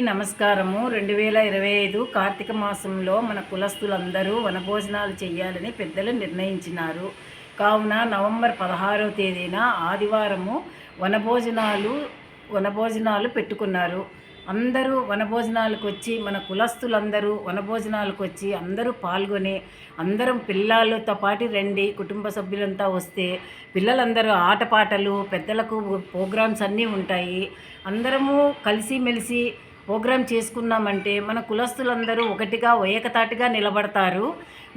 నమస్కారము. 2025 కార్తీక మాసంలో మన కులస్తులందరూ వనభోజనాలు చేయాలని పెద్దలు నిర్ణయించినారు. కావున నవంబర్ 16వ తేదీన ఆదివారము వనభోజనాలు పెట్టుకున్నారు. అందరూ వనభోజనాలకు వచ్చి, మన కులస్తులందరూ వనభోజనాలకు వచ్చి అందరూ పాల్గొని, అందరం పిల్లలతో పాటు రండి, కుటుంబ సభ్యులంతా వస్తే పిల్లలందరూ ఆటపాటలు, పెద్దలకు ప్రోగ్రామ్స్ అన్నీ ఉంటాయి. అందరము కలిసిమెలిసి ప్రోగ్రాం చేసుకున్నామంటే మన కులస్తులందరూ ఒకటిగా ఏకతాటిగా నిలబడతారు.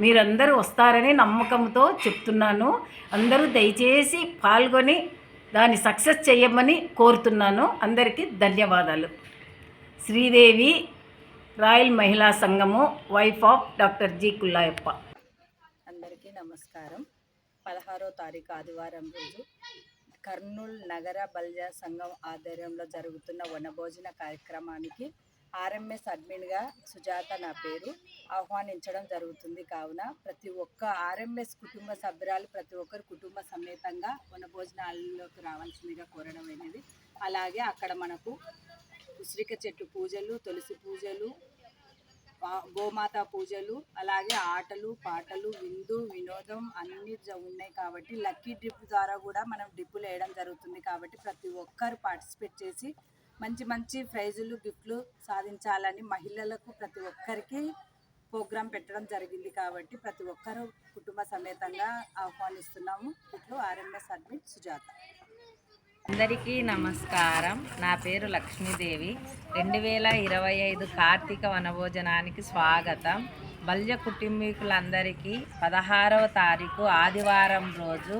మీరందరూ వస్తారని నమ్మకంతో చెప్తున్నాను. అందరూ దయచేసి పాల్గొని దాన్ని సక్సెస్ చేయమని కోరుతున్నాను. అందరికీ ధన్యవాదాలు. శ్రీదేవి, రాయల్ మహిళా సంఘము, wife of doctor G Kullayappa. అందరికీ నమస్కారం. 16వ తారీఖు ఆదివారం రోజు కర్నూలు నగర బల్జా సంఘం ఆధ్వర్యంలో జరుగుతున్న వనభోజన కార్యక్రమానికి ఆర్ఎంఎస్ అడ్మిన్గా సుజాత నా పేరు ఆహ్వానించడం జరుగుతుంది. కావున ప్రతి ఒక్క ఆర్ఎంఎస్ కుటుంబ సభ్యురాలు ప్రతి ఒక్కరు కుటుంబ సమేతంగా వనభోజనాల్లోకి రావాల్సిందిగా కోరడం అనేది. అలాగే అక్కడ మనకు ఉసిరిక చెట్టు పూజలు, తులసి పూజలు, గోమాత పూజలు, అలాగే ఆటలు పాటలు, విందు వినోదం అన్నీ ఉన్నాయి. కాబట్టి లక్కీ డ్రిప్ ద్వారా కూడా మనం డ్రిప్పులు వేయడం జరుగుతుంది. కాబట్టి ప్రతి ఒక్కరు పార్టిసిపేట్ చేసి మంచి మంచి ప్రైజులు, గిఫ్ట్లు సాధించాలని మహిళలకు ప్రతి ఒక్కరికి ప్రోగ్రాం పెట్టడం జరిగింది. కాబట్టి ప్రతి ఒక్కరు కుటుంబ సమేతంగా ఆహ్వానిస్తున్నాము. ఇట్లు ఆర్ఎంఎస్ అడ్మిన్ సుజాత. అందరికీ నమస్కారం. నా పేరు లక్ష్మీదేవి. 2025 కార్తీక వనభోజనానికి స్వాగతం. బల్జ కుటుంబీకులందరికీ 16వ తారీఖు ఆదివారం రోజు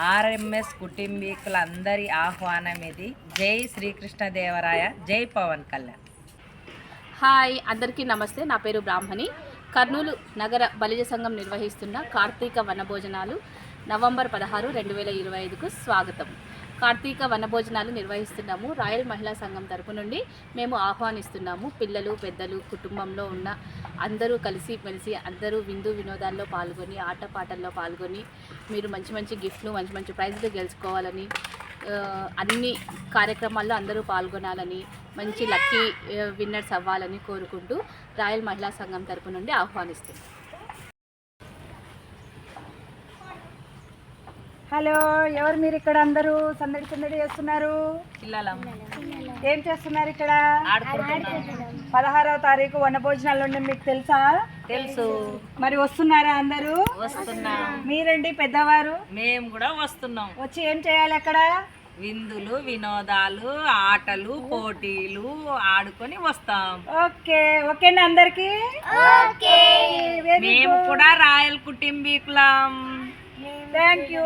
ఆర్ఎంఎస్ కుటుంబీకులందరి ఆహ్వానం ఇది. జై శ్రీకృష్ణదేవరాయ, జై పవన్ కళ్యాణ్. హాయ్, అందరికీ నమస్తే. నా పేరు బ్రాహ్మణి. కర్నూలు నగర బలిజ సంఘం నిర్వహిస్తున్న కార్తీక వనభోజనాలు నవంబర్ 16, 2025కు స్వాగతం. కార్తీక వనభోజనాలు నిర్వహిస్తున్నాము. రాయల్ మహిళా సంఘం తరపు నుండి మేము ఆహ్వానిస్తున్నాము. పిల్లలు, పెద్దలు, కుటుంబంలో ఉన్న అందరూ కలిసి మెలిసి అందరూ విందు వినోదాల్లో పాల్గొని, ఆటపాటల్లో పాల్గొని మీరు మంచి మంచి గిఫ్ట్లు, మంచి మంచి ప్రైజులు గెలుచుకోవాలని, అన్ని కార్యక్రమాల్లో అందరూ పాల్గొనాలని, మంచి లక్కీ విన్నర్స్ అవ్వాలని కోరుకుంటూ రాయల్ మహిళా సంఘం తరపు నుండి ఆహ్వానిస్తున్నాం. హలో, ఎవరు మీరు? ఇక్కడ అందరూ సందడి సందడి చేస్తున్నారు. ఏం చేస్తున్నారు ఇక్కడ? 16వ తారీఖు వనభోజనాలు ఉండే మీకు తెలుసా? తెలుసు. మరి వస్తున్నారా అందరూ? వస్తున్నాం. మీరండి పెద్దవారు? మేము కూడా వస్తున్నాం. వచ్చి ఏం చేయాలి అక్కడ? విందులు, వినోదాలు, ఆటలు, పోటీలు ఆడుకొని వస్తాం. ఓకేనా అందరికి? మేము కూడా రాయల్ కుటుంబీకులం. Thank you.